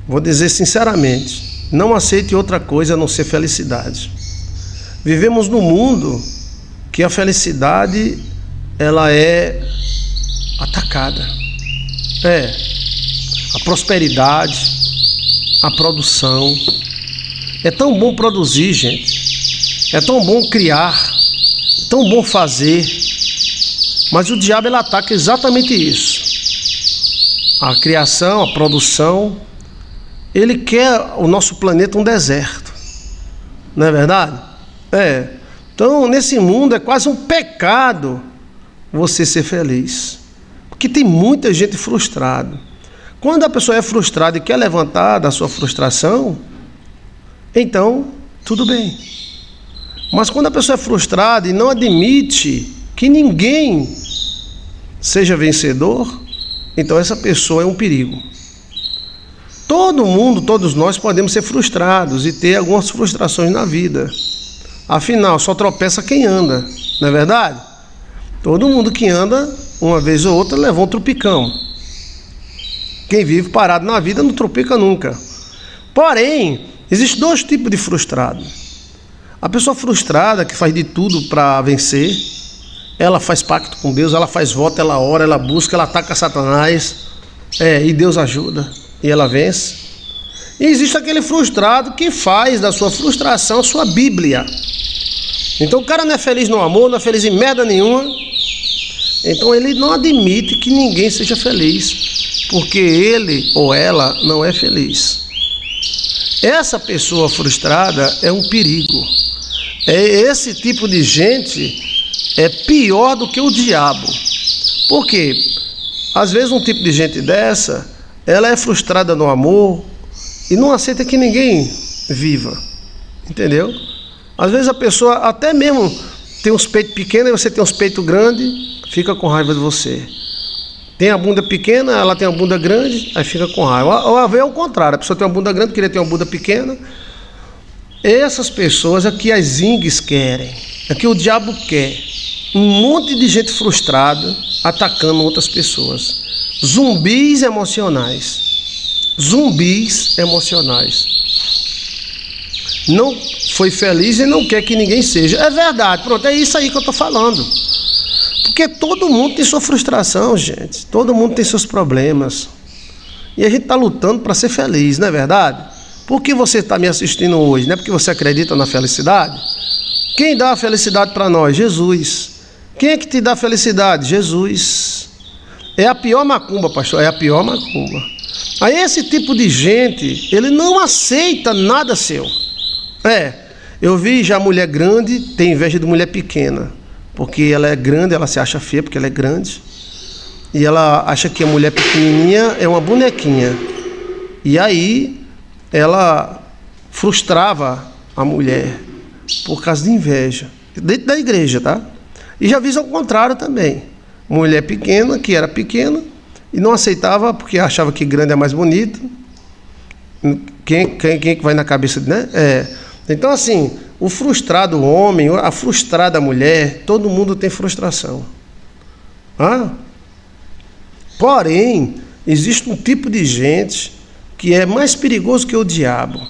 vou dizer sinceramente, não aceite outra coisa a não ser felicidade. Vivemos num mundo que a felicidade, ela é atacada. A prosperidade, a produção. É tão bom produzir, gente. É tão bom criar, tão bom fazer. Mas o diabo, ele ataca exatamente isso. A criação, a produção. Ele quer o nosso planeta um deserto. Não é verdade? Então, nesse mundo é quase um pecado você ser feliz. Porque tem muita gente frustrada. Quando a pessoa é frustrada e quer levantar da sua frustração, então, tudo bem. Mas quando a pessoa é frustrada e não admite que ninguém seja vencedor, então essa pessoa é um perigo. Todo mundo, todos nós podemos ser frustrados e ter algumas frustrações na vida. Afinal, só tropeça quem anda, não é verdade? Todo mundo que anda, uma vez ou outra, levou um tropicão. Quem vive parado na vida não tropica nunca. Porém, existem dois tipos de frustrado. A pessoa frustrada, que faz de tudo para vencer, ela faz pacto com Deus, ela faz voto, ela ora, ela busca, ela ataca Satanás, e Deus ajuda, e ela vence. E existe aquele frustrado que faz da sua frustração a sua Bíblia. Então o cara não é feliz no amor, não é feliz em merda nenhuma. Então ele não admite que ninguém seja feliz, porque ele ou ela não é feliz. Essa pessoa frustrada é um perigo. Esse tipo de gente é pior do que o diabo. Por quê? Às vezes um tipo de gente dessa, ela é frustrada no amor e não aceita que ninguém viva. Entendeu? Às vezes a pessoa até mesmo tem uns peitos pequenos e você tem uns peitos grandes, fica com raiva de você. Tem a bunda pequena, ela tem a bunda grande, aí fica com raiva. Ou é o contrário, a pessoa tem uma bunda grande, queria ter uma bunda pequena. Essas pessoas é que as íngues querem, é que o diabo quer. Um monte de gente frustrada atacando outras pessoas. Zumbis emocionais. Zumbis emocionais. Não foi feliz e não quer que ninguém seja. É verdade, pronto, é isso aí que eu estou falando. Porque todo mundo tem sua frustração, gente. Todo mundo tem seus problemas. E a gente está lutando para ser feliz, não é verdade? Por que você está me assistindo hoje? Não é porque você acredita na felicidade? Quem dá a felicidade para nós? Jesus. Quem é que te dá felicidade? Jesus. É a pior macumba, pastor, é a pior macumba. Aí esse tipo de gente, ele não aceita nada seu. Eu vi já mulher grande tem inveja de mulher pequena. Porque ela é grande, ela se acha feia porque ela é grande. E ela acha que a mulher pequenininha é uma bonequinha. E aí ela frustrava a mulher por causa de inveja. Dentro da igreja, tá? E já vi ao contrário também. Mulher pequena, que era pequena, e não aceitava porque achava que grande é mais bonito. Quem que vai na cabeça, né? Então assim, o frustrado homem, a frustrada mulher, todo mundo tem frustração. Porém, existe um tipo de gente que é mais perigoso que o diabo.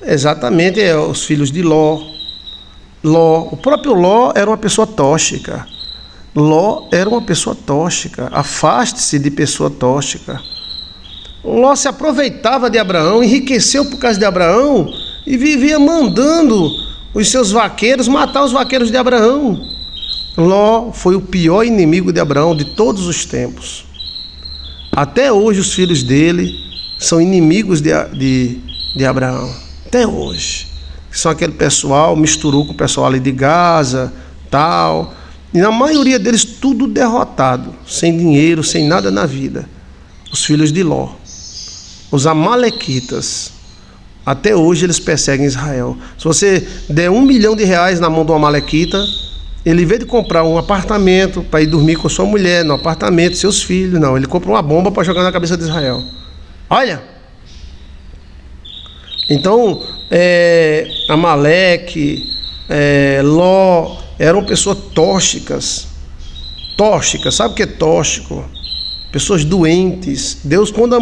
Exatamente, os filhos de Ló. O próprio Ló era uma pessoa tóxica. Ló era uma pessoa tóxica. Afaste-se de pessoa tóxica. Ló se aproveitava de Abraão, enriqueceu por causa de Abraão e vivia mandando os seus vaqueiros matar os vaqueiros de Abraão. Ló foi o pior inimigo de Abraão de todos os tempos. Até hoje os filhos dele são inimigos de Abraão. Até hoje. São aquele pessoal, misturou com o pessoal ali de Gaza, tal. E na maioria deles tudo derrotado, sem dinheiro, sem nada na vida. Os filhos de Ló. Os amalequitas. Até hoje eles perseguem Israel. Se você der R$1 milhão na mão de um amalequita, ele, em vez de comprar um apartamento para ir dormir com sua mulher, no apartamento, seus filhos, não. Ele compra uma bomba para jogar na cabeça de Israel. Olha! Então, Amaleque, Ló, eram pessoas tóxicas. Tóxicas, sabe o que é tóxico? pessoas doentes. Deus, quando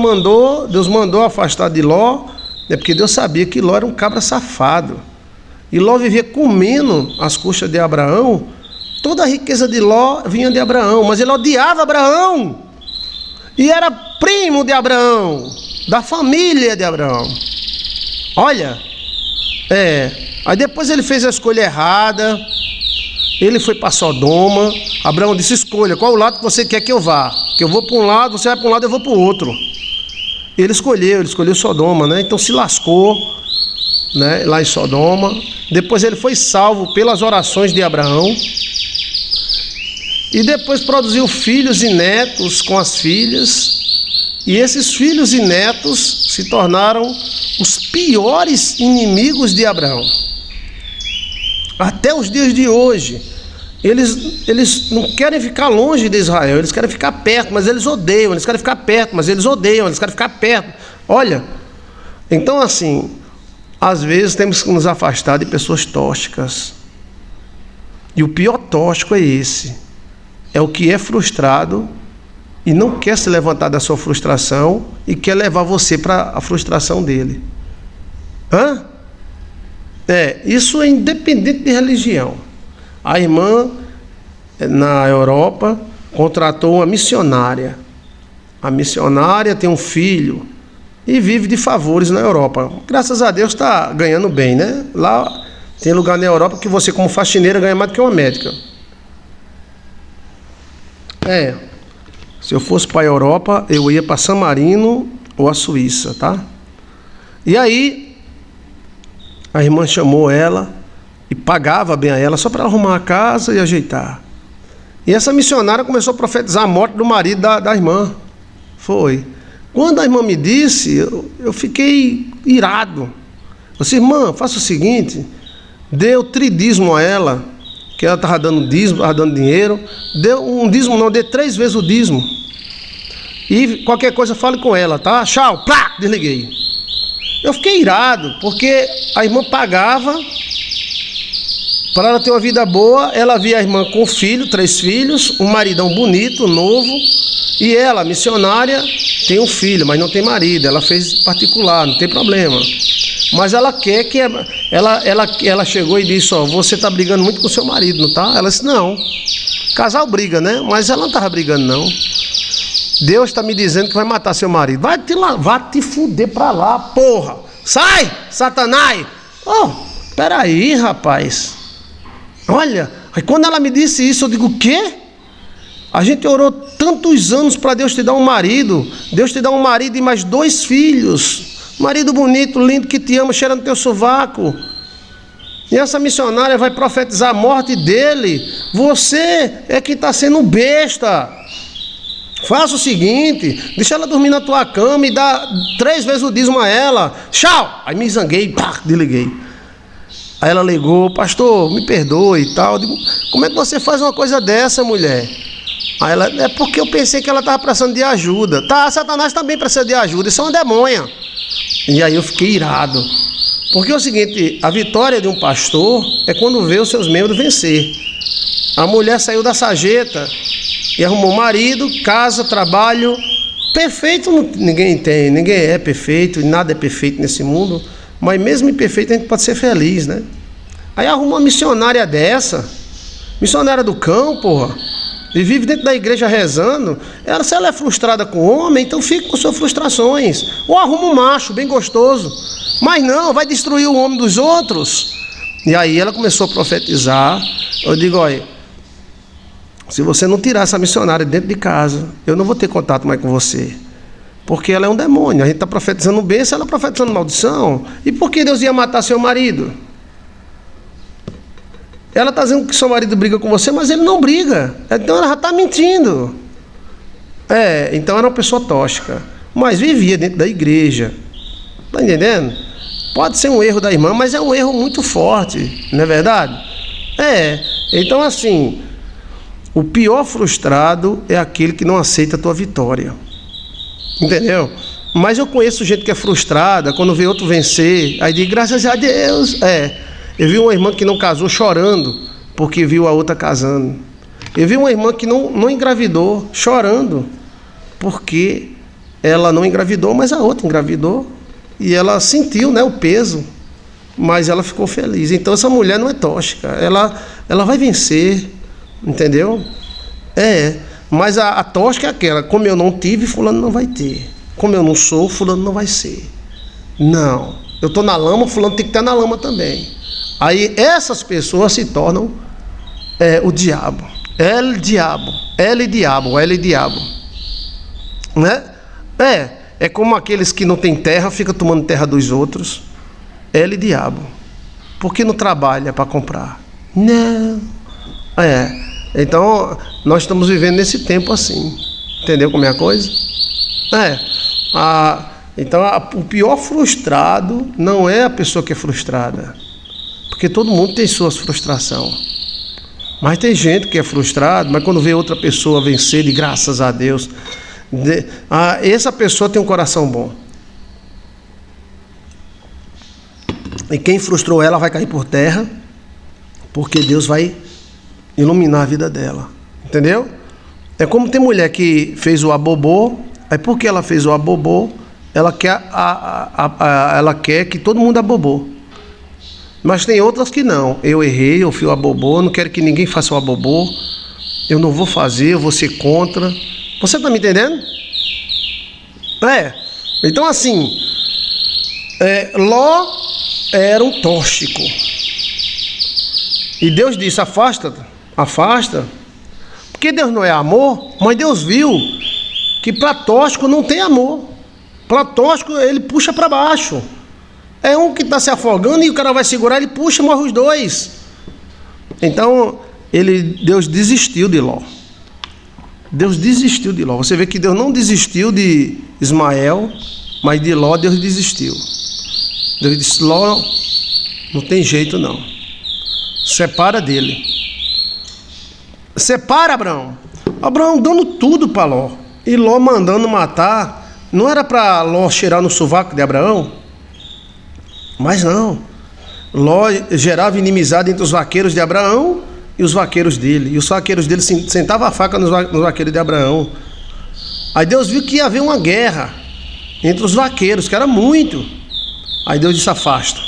Deus mandou afastar de Ló, porque Deus sabia que Ló era um cabra safado. E Ló vivia comendo as custas de Abraão. Toda a riqueza de Ló vinha de Abraão, mas ele odiava Abraão. E era primo de Abraão, da família de Abraão. Olha, aí depois ele fez a escolha errada. Ele foi para Sodoma. Abraão disse: escolha, qual o lado que você quer que eu vá? Que eu vou para um lado, você vai para um lado, eu vou para o outro. Ele escolheu Sodoma, né? Então se lascou, né, lá em Sodoma. Depois ele foi salvo pelas orações de Abraão. E depois produziu filhos e netos com as filhas. E esses filhos e netos se tornaram os piores inimigos de Abraão. Até os dias de hoje, eles não querem ficar longe de Israel, eles querem ficar perto, mas eles odeiam, eles querem ficar perto, mas eles odeiam, eles querem ficar perto. Olha, então assim, às vezes temos que nos afastar de pessoas tóxicas. E o pior tóxico é esse, é o que é frustrado e não quer se levantar da sua frustração e quer levar você para a frustração dele. Isso é independente de religião. A irmã, na Europa, contratou uma missionária. A missionária tem um filho e vive de favores na Europa. Graças a Deus está ganhando bem, né? Lá tem lugar na Europa que você, como faxineira, ganha mais do que uma médica. Se eu fosse para a Europa, eu ia para San Marino ou a Suíça, tá? E aí, a irmã chamou ela e pagava bem a ela só para arrumar a casa e ajeitar. E essa missionária começou a profetizar a morte do marido da irmã. Foi. Quando a irmã me disse, eu fiquei irado. Eu disse: irmã, faça o seguinte, dê o tridízimo a ela, que ela estava dando dízimo, estava dando dinheiro. Deu um dízimo, não, dê 3 vezes o dízimo. E qualquer coisa fale com ela, tá? Tchau, plá, desliguei. Eu fiquei irado, porque a irmã pagava para ela ter uma vida boa. Ela via a irmã com filho, 3 filhos, um maridão bonito, novo. E ela, missionária, tem um filho, mas não tem marido. Ela fez particular, não tem problema. Mas ela quer que... Ela chegou e disse: ó, você está brigando muito com seu marido, não tá? Ela disse: não. Casal briga, né? Mas ela não estava brigando, não. Deus está me dizendo que vai matar seu marido. Vai te fuder pra lá, porra. Sai, Satanás. Peraí, rapaz. Olha, aí quando ela me disse isso, eu digo: o quê? A gente orou tantos anos para Deus te dar um marido. Deus te dá um marido e mais 2 filhos. Marido bonito, lindo, que te ama, cheirando teu sovaco. E essa missionária vai profetizar a morte dele. Você é que está sendo besta. Faça o seguinte, deixa ela dormir na tua cama e dá 3 vezes o dízimo a ela. Tchau! Aí me zanguei, pá, desliguei. Aí ela ligou: pastor, me perdoe e tal. Eu digo: como é que você faz uma coisa dessa, mulher? Aí ela: é porque eu pensei que ela estava precisando de ajuda. Tá, Satanás também precisa de ajuda, isso é uma demônia. E aí eu fiquei irado. Porque é o seguinte, a vitória de um pastor é quando vê os seus membros vencer. A mulher saiu da sarjeta e arrumou marido, casa, trabalho. Perfeito ninguém tem, ninguém é perfeito, nada é perfeito nesse mundo. Mas mesmo imperfeito a gente pode ser feliz, né? Aí arruma uma missionária dessa, missionária do cão, porra, e vive dentro da igreja rezando. Se ela é frustrada com o homem, então fica com suas frustrações. Ou arruma um macho bem gostoso. Mas não, vai destruir o homem dos outros. E aí ela começou a profetizar. Eu digo: olha, se você não tirar essa missionária dentro de casa, eu não vou ter contato mais com você. Porque ela é um demônio. A gente está profetizando bênção, ela profetizando maldição. E por que Deus ia matar seu marido? Ela está dizendo que seu marido briga com você, mas ele não briga. Então ela já está mentindo. Então era uma pessoa tóxica. Mas vivia dentro da igreja. Está entendendo? Pode ser um erro da irmã, mas é um erro muito forte. Não é verdade? Então assim, o pior frustrado é aquele que não aceita a tua vitória. Entendeu? Mas eu conheço gente que é frustrada quando vê outro vencer. Aí diz: graças a Deus. Eu vi uma irmã que não casou chorando porque viu a outra casando. Eu vi uma irmã que não engravidou chorando. porque ela não engravidou, mas a outra engravidou. E ela sentiu, né, o peso, mas ela ficou feliz. Então essa mulher não é tóxica, ela vai vencer, entendeu? Mas a tóxica é aquela: como eu não tive, fulano não vai ter. Como eu não sou, fulano não vai ser. Não, eu estou na lama, fulano tem que estar na lama também. Aí essas pessoas se tornam o diabo. El diabo, L diabo, L diabo, né? É como aqueles que não têm terra, ficam tomando terra dos outros. L diabo. Por que não trabalha para comprar? Não. Então nós estamos vivendo nesse tempo assim. Entendeu como é a coisa? Então o pior frustrado não é a pessoa que é frustrada, porque todo mundo tem suas frustrações. Mas tem gente que é frustrado, mas quando vê outra pessoa vencer, de graças a Deus, essa pessoa tem um coração bom. E quem frustrou ela vai cair por terra, porque Deus vai iluminar a vida dela. Entendeu? É como tem mulher que fez o abobô, aí porque ela fez o abobô, ela quer que todo mundo abobô. Mas tem outras que não. Eu errei, eu fui o abobô, não quero que ninguém faça o abobô, eu não vou fazer, eu vou ser contra. Você está me entendendo? Então assim, Ló era um tóxico. E Deus disse: afasta. Porque Deus não é amor, mas Deus viu que para tóxico não tem amor. Para tóxico ele puxa para baixo. É um que está se afogando e o cara vai segurar, ele puxa e morre os dois. Então, Deus desistiu de Ló. Deus desistiu de Ló. Você vê que Deus não desistiu de Ismael, mas de Ló Deus desistiu. Deus disse: Ló, não tem jeito não. Separa dele. Separa Abraão. Abraão dando tudo para Ló. E Ló mandando matar. Não era para Ló cheirar no sovaco de Abraão? Mas não, Ló gerava inimizade entre os vaqueiros de Abraão e os vaqueiros dele. E os vaqueiros dele sentavam a faca nos vaqueiros de Abraão. Aí Deus viu que ia haver uma guerra entre os vaqueiros, que era muito. Aí Deus disse: afasta.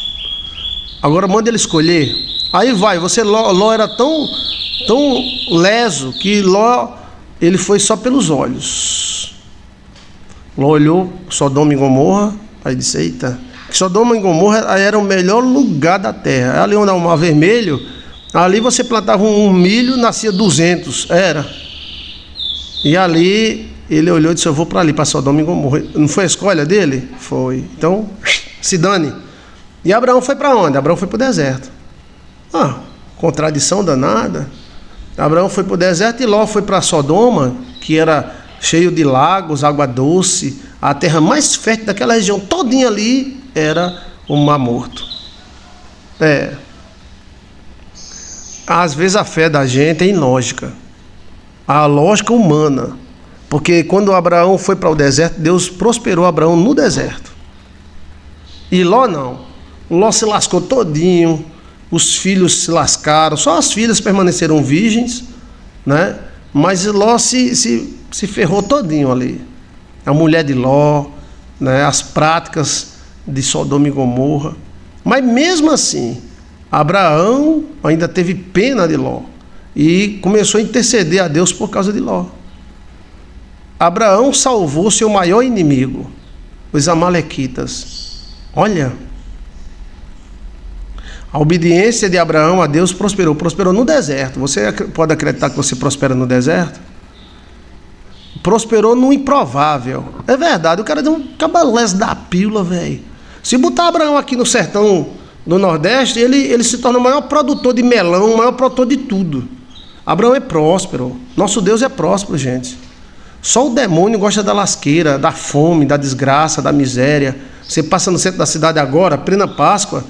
Agora manda ele escolher. Aí vai, Ló era tão leso que Ló, ele foi só pelos olhos. Ló olhou Sodoma e Gomorra, aí disse: eita. Sodoma e Gomorra era o melhor lugar da terra. Ali onde é o Mar Vermelho, ali você plantava um milho, nascia 200, era. E ali ele olhou e disse: eu vou para ali, para Sodoma e Gomorra. Não foi a escolha dele? Foi. Então, se dane. E Abraão foi para onde? Abraão foi para o deserto. Contradição danada. Abraão foi para o deserto e Ló foi para Sodoma, que era cheio de lagos, água doce, a terra mais fértil daquela região todinha ali era o Mar Morto. Às vezes a fé da gente é ilógica, a lógica humana, porque quando Abraão foi para o deserto, Deus prosperou Abraão no deserto. E Ló não. Ló se lascou todinho, os filhos se lascaram, só as filhas permaneceram virgens, né? Mas Ló se ferrou todinho ali. A mulher de Ló, né? As práticas de Sodoma e Gomorra. Mas mesmo assim, Abraão ainda teve pena de Ló e começou a interceder a Deus por causa de Ló. Abraão salvou seu maior inimigo, os amalequitas. Olha, a obediência de Abraão a Deus prosperou no deserto. Você pode acreditar que você prospera no deserto? Prosperou no improvável. É verdade, o cara deu um cabalés da pílula, velho. Se botar Abraão aqui no sertão do Nordeste, ele se torna o maior produtor de melão, o maior produtor de tudo. Abraão é próspero. Nosso Deus é próspero, gente. Só o demônio gosta da lasqueira, da fome, da desgraça, da miséria. Você passa no centro da cidade agora, plena Páscoa,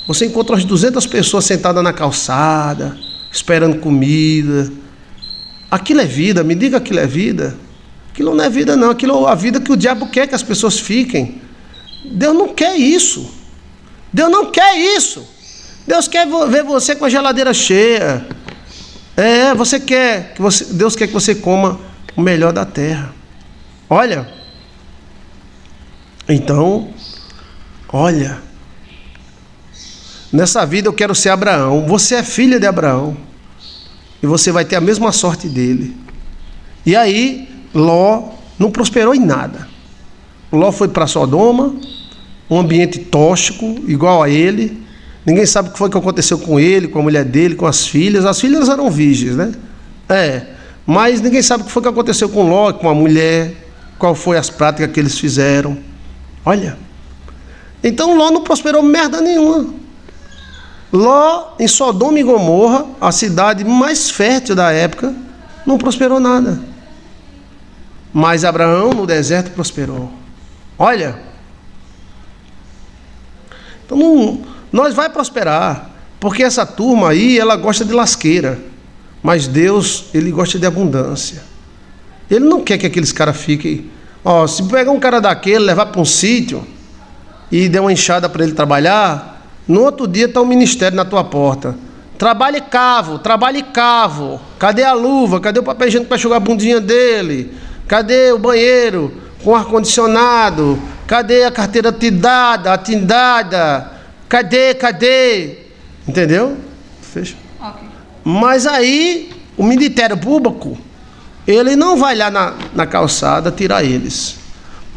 você encontra umas 200 pessoas sentadas na calçada, esperando comida. Aquilo é vida, me diga, aquilo é vida. Aquilo não é vida não, aquilo é a vida que o diabo quer que as pessoas fiquem. Deus não quer isso. Deus não quer isso. Deus quer ver você com a geladeira cheia. Deus quer que você coma o melhor da terra. Olha, então, olha, nessa vida eu quero ser Abraão. Você é filha de Abraão e você vai ter a mesma sorte dele. E aí Ló não prosperou em nada. Ló foi para Sodoma, um ambiente tóxico, igual a ele. Ninguém sabe o que foi que aconteceu com ele, com a mulher dele, com as filhas. As filhas eram virgens, né? Mas ninguém sabe o que foi que aconteceu com Ló, com a mulher, qual foi as práticas que eles fizeram. Olha, então Ló não prosperou merda nenhuma. Ló, em Sodoma e Gomorra, a cidade mais fértil da época, não prosperou nada. Mas Abraão no deserto prosperou. Olha, então nós vai prosperar, porque essa turma aí, ela gosta de lasqueira, mas Deus, ele gosta de abundância. Ele não quer que aqueles caras fiquem... se pegar um cara daquele, levar para um sítio e der uma enxada para ele trabalhar, no outro dia está o ministério na tua porta. Trabalhe cavo, trabalhe cavo. Cadê a luva? Cadê o papel higiênico para enxugar a bundinha dele? Cadê o banheiro com ar-condicionado? Cadê a carteira tindada? Cadê? Entendeu? Fecha. Okay. Mas aí, o Ministério Público, ele não vai lá na calçada tirar eles.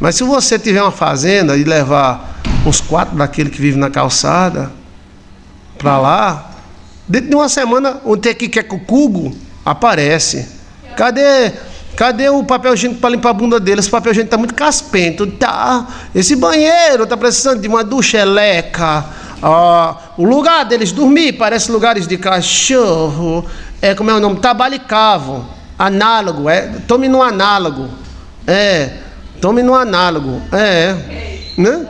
Mas se você tiver uma fazenda e levar uns 4 daquele que vive na calçada para lá, dentro de uma semana o tequi que é cucugo aparece. Cadê o papel higiênico para limpar a bunda dele? Esse papel higiênico está muito caspento. Tá. Esse banheiro está precisando de uma ducheleca. O lugar deles dormir parece lugares de cachorro. Como é o nome? Tabalicavo. Análogo. Tome no análogo. Tome no análogo. Né?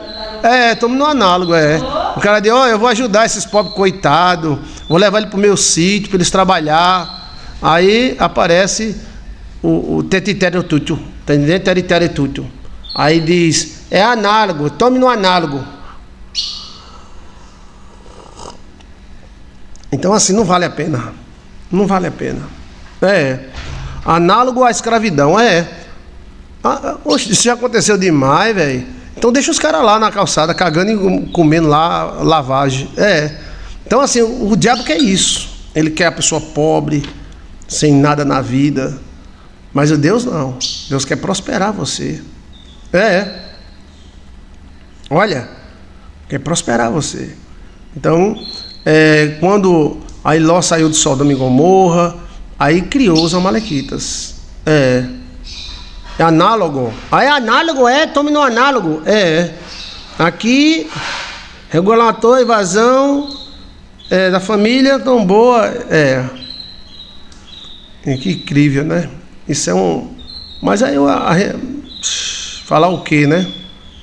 Tome no análogo. O cara diz: eu vou ajudar esses pobres coitados. Vou levar ele para o meu sítio para eles trabalhar. Aí aparece o tetiteretútil, tá entendendo? Tetiteretútil. Aí diz: é análogo, tome no análogo. Então assim, não vale a pena. Não vale a pena. Análogo à escravidão, isso já aconteceu demais, velho. Então deixa os caras lá na calçada, cagando e comendo lá, lavagem. Então assim, o diabo quer isso. Ele quer a pessoa pobre, sem nada na vida. Mas o Deus não. Deus quer prosperar você. Olha, quer prosperar você. Então, quando aí Ló saiu de Sodoma e Gomorra, aí criou os amalequitas. É análogo. Aí análogo tome no análogo. Aqui, regulatou a invasão da família tão boa. Que incrível, né? Isso é Mas aí falar o quê, né?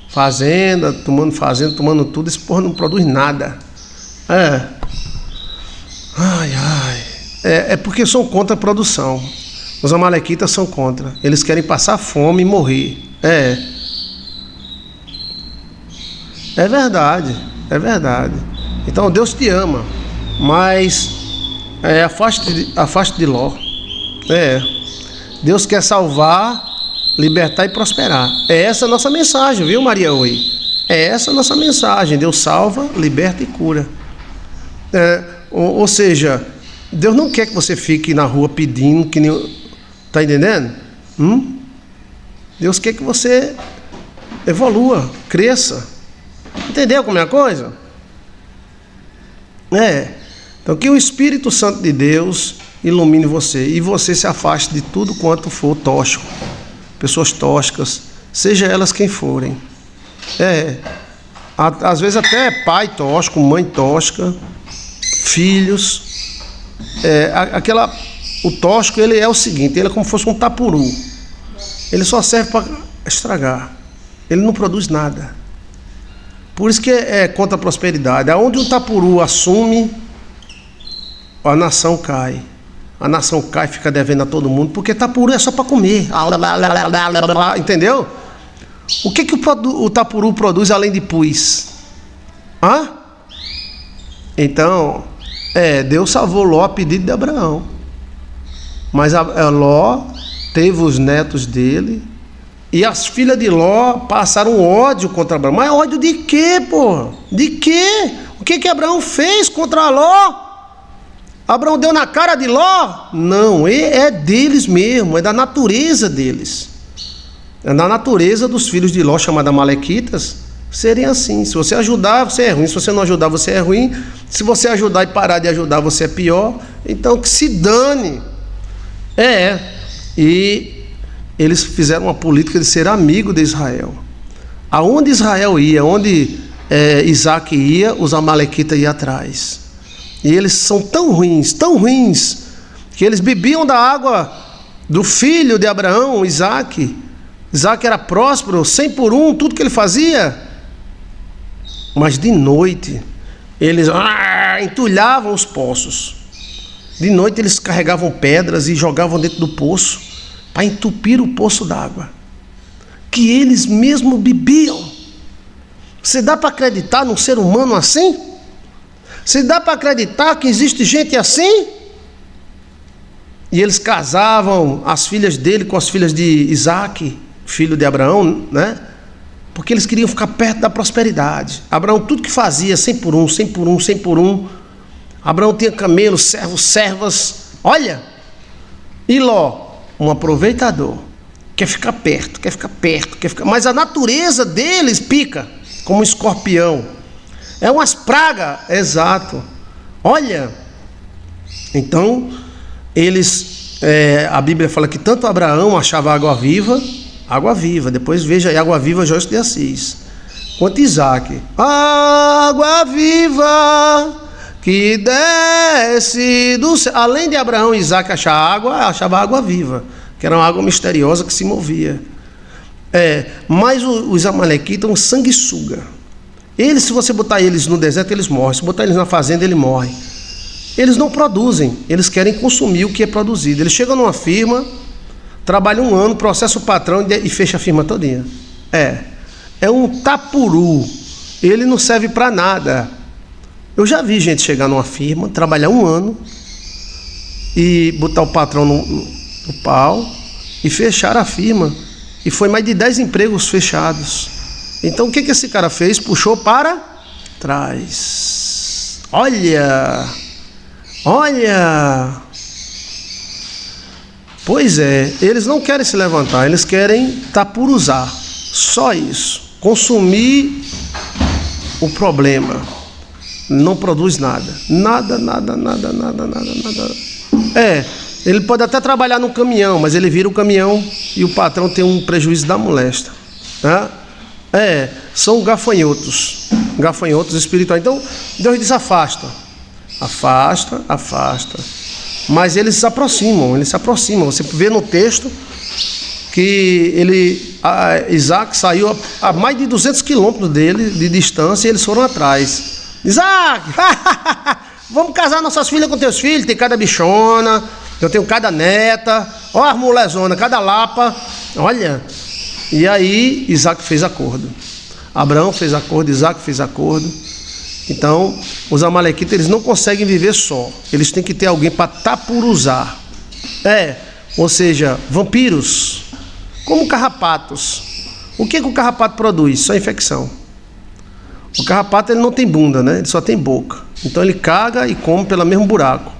Fazenda, tomando tudo, esse porra não produz nada. É porque são contra a produção. Os amalequitas são contra. Eles querem passar fome e morrer. É verdade. Então Deus te ama, mas afaste de Ló. Deus quer salvar, libertar e prosperar. É essa a nossa mensagem, viu, Maria Oi? É essa a nossa mensagem. Deus salva, liberta e cura. Ou seja, Deus não quer que você fique na rua pedindo, que nem... Tá entendendo? Deus quer que você evolua, cresça. Entendeu como é a coisa? Então que o Espírito Santo de Deus ilumine você e você se afaste de tudo quanto for tóxico. Pessoas tóxicas, seja elas quem forem. Às vezes até pai tóxico, mãe tóxica, filhos. O tóxico, ele é o seguinte: ele é como se fosse um tapuru. Ele só serve para estragar. Ele não produz nada. Por isso que é contra a prosperidade. Aonde um tapuru assume, a nação cai. A nação cai, fica devendo a todo mundo, porque tapuru é só para comer. Entendeu? O que o tapuru produz além de pus? Então, Deus salvou Ló a pedido de Abraão. Mas Ló teve os netos dele E as filhas de Ló passaram ódio contra Abraão. Mas ódio de quê, pô? De quê? O que Abraão fez contra Ló? Abraão deu na cara de Ló? Não, é deles mesmo, é da natureza deles. É da natureza dos filhos de Ló, chamados Amalequitas, serem assim. Se você ajudar, você é ruim. Se você não ajudar, você é ruim. Se você ajudar e parar de ajudar, você é pior. Então que se dane. E eles fizeram uma política de ser amigo de Israel. Aonde Israel ia, onde Isaac ia, os amalequitas iam atrás. E eles são tão ruins, que eles bebiam da água do filho de Abraão, Isaac. Isaac era próspero, 100 por 1, tudo que ele fazia. Mas de noite, eles entulhavam os poços. De noite eles carregavam pedras e jogavam dentro do poço, para entupir o poço d'água, que eles mesmos bebiam. Você dá para acreditar num ser humano assim? Você dá para acreditar que existe gente assim? E eles casavam as filhas dele com as filhas de Isaac, filho de Abraão, né? Porque eles queriam ficar perto da prosperidade. Abraão, tudo que fazia, 100 por 1, 100 por 1, 100 por 1. Abraão tinha camelos, servos, servas. Olha, e Ló, um aproveitador, quer ficar perto, mas a natureza deles pica, como um escorpião, é umas pragas, exato. Olha, então, eles, a Bíblia fala que tanto Abraão achava água viva, depois veja aí, água viva, Joyce de Assis, quanto Isaac, água viva, que desce do céu. Além de Abraão e Isaac achava água viva, que era uma água misteriosa que se movia. Mas os amalequitas são sanguessuga. Eles, se você botar eles no deserto, eles morrem. Se botar eles na fazenda, eles morrem. Eles não produzem, eles querem consumir o que é produzido. Eles chegam numa firma, trabalham um ano, processam o patrão e fecha a firma todinha. É um tapuru. Ele não serve para nada. Eu já vi gente chegar numa firma, trabalhar um ano e botar o patrão no pau e fechar a firma. E foi mais de 10 empregos fechados. Então o que esse cara fez? Puxou para trás. Olha! Pois é, eles não querem se levantar, eles querem tapuruzar. Só isso. Consumir o problema. Não produz nada. Nada. Ele pode até trabalhar no caminhão, mas ele vira o caminhão e o patrão tem um prejuízo da molesta. São gafanhotos espirituais. Então, Deus diz: afasta. Mas eles se aproximam. Você vê no texto que Isaac saiu a mais de 200 quilômetros dele, de distância, e eles foram atrás. Isaac, vamos casar nossas filhas com teus filhos. Tem cada bichona, eu tenho cada neta, ó as mulezona, cada lapa. Olha, e aí Isaac fez acordo. Abraão fez acordo, Isaac fez acordo. Então, os amalequitas, eles não conseguem viver só. Eles têm que ter alguém para tapuruzar. Ou seja, vampiros, como carrapatos. O que o carrapato produz? Só infecção. O carrapato, ele não tem bunda, né? Ele só tem boca. Então ele caga e come pelo mesmo buraco.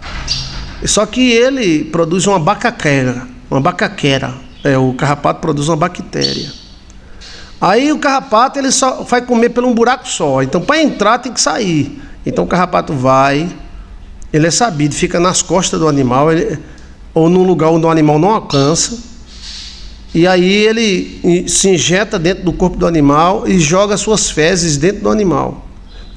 Só que ele produz uma bacaquera. O carrapato produz uma bactéria. Aí o carrapato, ele só vai comer por um buraco só. Então para entrar tem que sair. Então o carrapato vai, ele é sabido, fica nas costas do animal, ou num lugar onde o animal não alcança. E aí ele se injeta dentro do corpo do animal e joga suas fezes dentro do animal.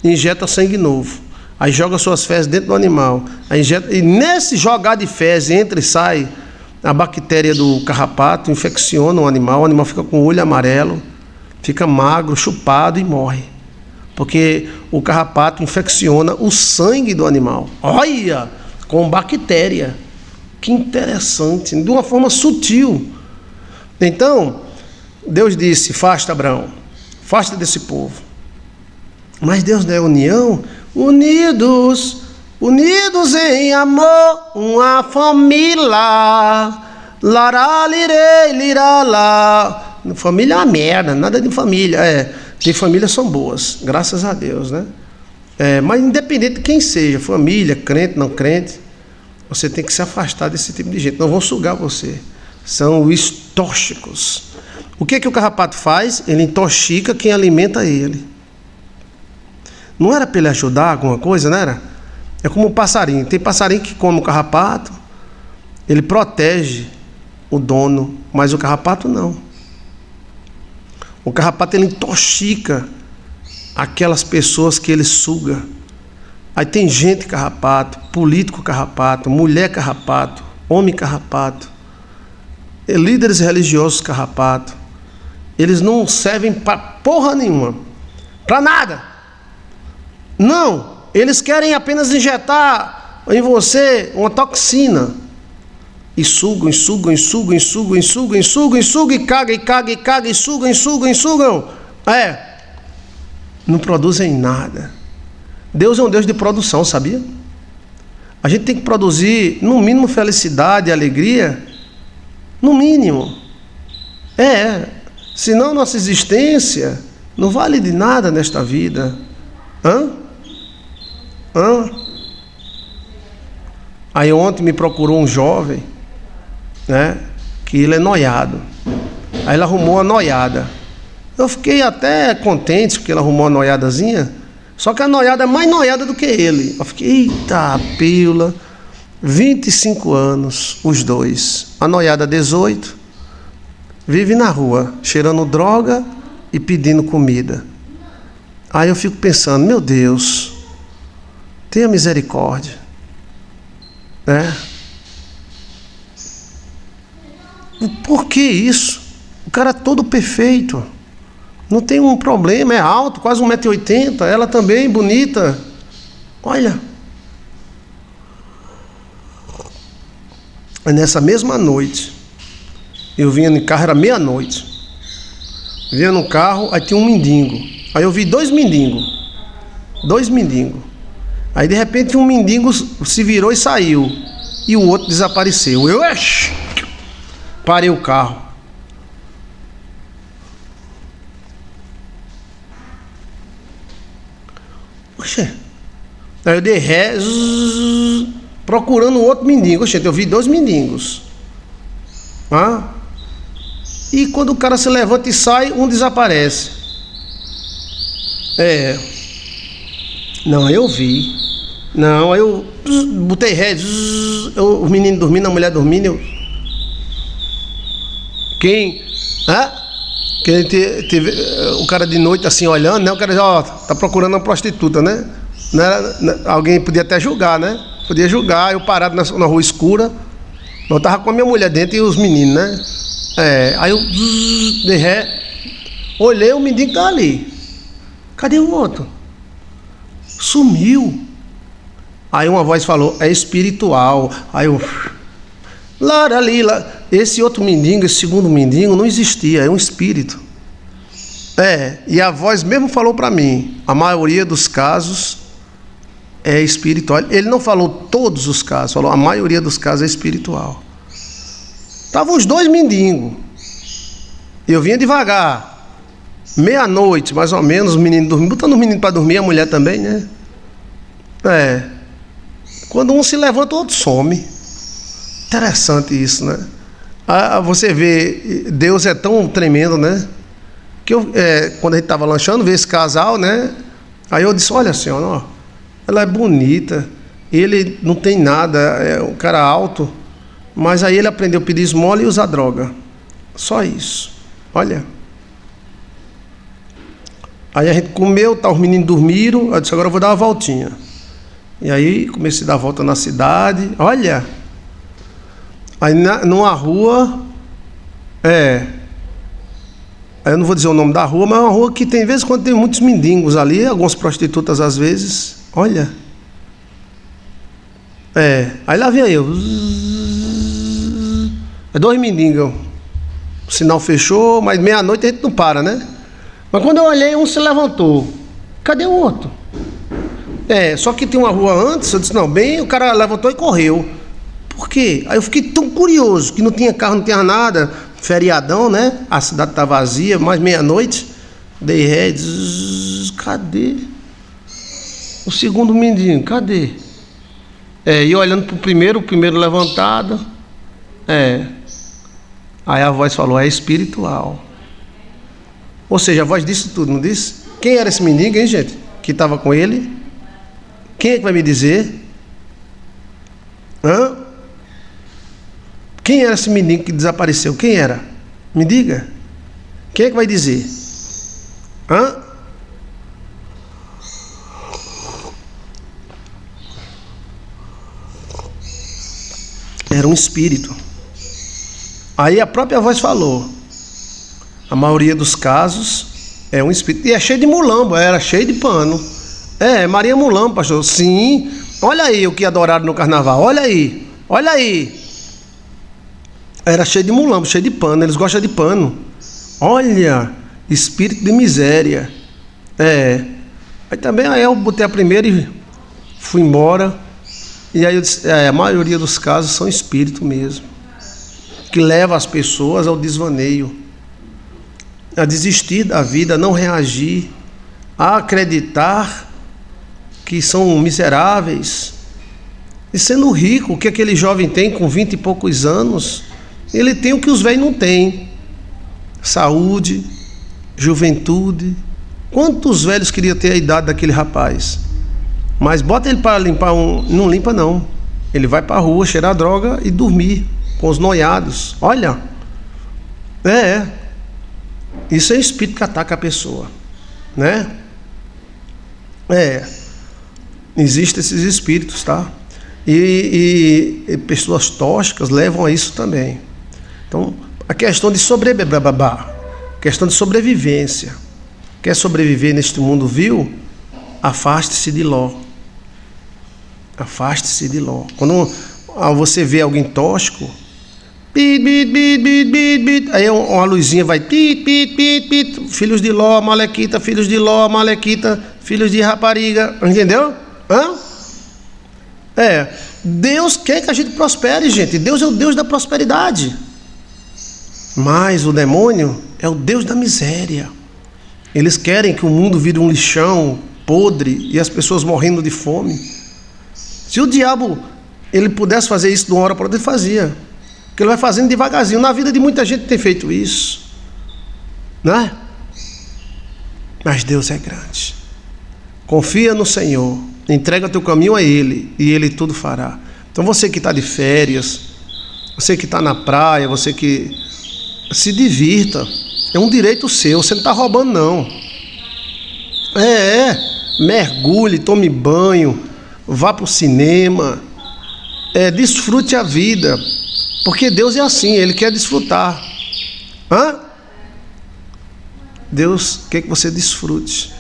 Injeta sangue novo. Aí joga suas fezes dentro do animal. Aí injeta, e nesse jogar de fezes entra e sai a bactéria do carrapato, infecciona o animal fica com o olho amarelo, fica magro, chupado e morre. Porque o carrapato infecciona o sangue do animal. Olha, com bactéria. Que interessante, de uma forma sutil. Então, Deus disse: afasta Abraão, afasta desse povo. Mas Deus não é união? Unidos em amor, uma família. Lará, lirei, lirá, lá. família é uma merda, nada de família. Tem famílias são boas, graças a Deus, né? Mas independente de quem seja, família, crente, não crente, você tem que se afastar desse tipo de gente. Não vão sugar você. São os tóxicos. O que o carrapato faz? Ele intoxica quem alimenta ele. Não era para ele ajudar alguma coisa, não era? É como o passarinho. Tem passarinho que come o carrapato, ele protege o dono, mas o carrapato não. O carrapato ele intoxica aquelas pessoas que ele suga. Aí tem gente carrapato, político carrapato, mulher carrapato, homem carrapato, líderes religiosos carrapato. Eles não servem para porra nenhuma, para nada. Não, eles querem apenas injetar em você uma toxina. E sugam, e caga, e sugam. Não produzem nada. Deus é um Deus de produção, sabia? A gente tem que produzir, no mínimo, felicidade e alegria. No mínimo. Senão nossa existência não vale de nada nesta vida. Aí ontem me procurou um jovem, né, que ele é noiado. Aí ele arrumou uma noiada. Eu fiquei até contente porque ele arrumou uma noiadazinha. Só que a noiada é mais noiada do que ele. Eu fiquei, eita, pílula. 25 anos, os dois. A noiada 18. Vive na rua, cheirando droga e pedindo comida. Aí eu fico pensando, meu Deus, tenha misericórdia. Por que isso? O cara é todo perfeito. Não tem um problema, é alto, quase 1,80 m. Ela também, bonita. Olha. Nessa mesma noite, eu vinha no carro, era meia-noite. Vinha no carro, aí tinha um mendigo. Aí eu vi dois mendigos. Aí de repente um mendigo se virou e saiu. E o outro desapareceu. Eu parei o carro. Oxê. Aí eu dei ré, procurando o outro mendigo. Oxê, eu vi dois mendigos. E quando o cara se levanta e sai, um desaparece. Não, aí eu vi. Não, aí eu botei ré, o menino dormindo, a mulher dormindo. Quem teve o cara de noite assim olhando, né? O cara já tá procurando uma prostituta, né? Alguém podia até julgar, né? Podia julgar, eu parado na rua escura. Eu tava com a minha mulher dentro e os meninos, né? Aí eu dei ré, olhei, o mendigo tá ali. Cadê o outro? Sumiu. Aí uma voz falou, é espiritual. Aí eu... Esse outro mendigo, esse segundo mendigo não existia, é um espírito. E a voz mesmo falou para mim, a maioria dos casos é espiritual. Ele não falou todos os casos, falou a maioria dos casos é espiritual. Estavam os dois mendigos. Eu vinha devagar. Meia-noite, mais ou menos, os meninos dormindo, botando os meninos para dormir, a mulher também, né? Quando um se levanta, o outro some. Interessante isso, né? Você vê, Deus é tão tremendo, né? Que quando a gente estava lanchando, veio esse casal, né? Aí eu disse, olha senhora, ó, ela é bonita, ele não tem nada, é um cara alto, mas aí ele aprendeu a pedir esmola e usar droga. Só isso. Olha. Aí a gente comeu, os meninos dormiram, eu disse, agora eu vou dar uma voltinha. E aí comecei a dar a volta na cidade, olha. Aí numa rua, aí eu não vou dizer o nome da rua, mas é uma rua que tem vezes quando tem muitos mendigos ali, algumas prostitutas às vezes, olha. Aí lá vem eu. Dois mendigos. O sinal fechou, mas meia-noite a gente não para, né? Mas quando eu olhei, um se levantou. Cadê o outro? Só que tem uma rua antes, eu disse, não, o cara levantou e correu. Por quê? Aí eu fiquei tão curioso, que não tinha carro, não tinha nada. feriadão, né? A cidade tá vazia, mais meia-noite. Dei ré, cadê? O segundo mendigo, cadê? E olhando pro primeiro, o primeiro levantado. Aí a voz falou, é espiritual. Ou seja, a voz disse tudo, não disse? Quem era esse mendigo, hein, gente? Que estava com ele? Quem é que vai me dizer? Quem era esse menino que desapareceu? Quem era? Me diga. Quem é que vai dizer? Era um espírito. Aí a própria voz falou. A maioria dos casos é um espírito. E é cheio de mulambo, era cheio de pano. Maria Mulambo, pastor. Sim. Olha aí o que adoraram no carnaval. Olha aí. Olha aí. Era cheio de mulambo, cheio de pano. Eles gostam de pano. Olha. Espírito de miséria. Aí também eu botei a primeira e fui embora. E aí eu disse, a maioria dos casos são espírito mesmo. Que leva as pessoas ao desvaneio. A desistir da vida, a não reagir. A acreditar que são miseráveis. E sendo rico, o que aquele jovem tem com 20 e poucos anos, ele tem o que os velhos não têm. Saúde, juventude. Quantos velhos queriam ter a idade daquele rapaz? Mas bota ele para limpar não limpa não. Ele vai para a rua cheirar droga e dormir com os noiados. Olha. Isso é o espírito que ataca a pessoa, né? Existem esses espíritos, tá? E pessoas tóxicas levam a isso também. Então, a questão de questão de sobrevivência. Quer sobreviver neste mundo vil? Afaste-se de Ló. Afaste-se de Ló. Quando você vê alguém tóxico, aí uma luzinha vai, filhos de Ló, Malequita, filhos de Ló, Malequita, filhos de rapariga, entendeu? Deus quer que a gente prospere, gente. Deus é o Deus da prosperidade. Mas o demônio é o Deus da miséria. Eles querem que o mundo vire um lixão podre e as pessoas morrendo de fome. Se o diabo ele pudesse fazer isso de uma hora para outra, ele fazia. Porque ele vai fazendo devagarzinho. Na vida de muita gente tem feito isso, né? Mas Deus é grande. Confia no Senhor, entrega teu caminho a Ele e Ele tudo fará. Então você que está de férias, você que está na praia, você que se divirta, é um direito seu, você não está roubando não. Mergulhe, tome banho, vá para o cinema, desfrute a vida, porque Deus é assim, Ele quer desfrutar. Deus quer que você desfrute.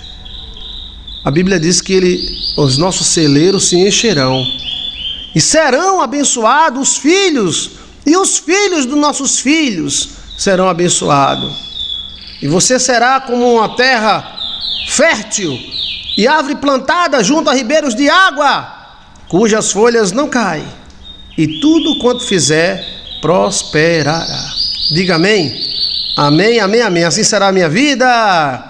A Bíblia diz que os nossos celeiros se encherão e serão abençoados os filhos, e os filhos dos nossos filhos serão abençoados. E você será como uma terra fértil e árvore plantada junto a ribeiros de água, cujas folhas não caem, e tudo quanto fizer prosperará. Diga amém. Amém, amém, amém. Assim será a minha vida.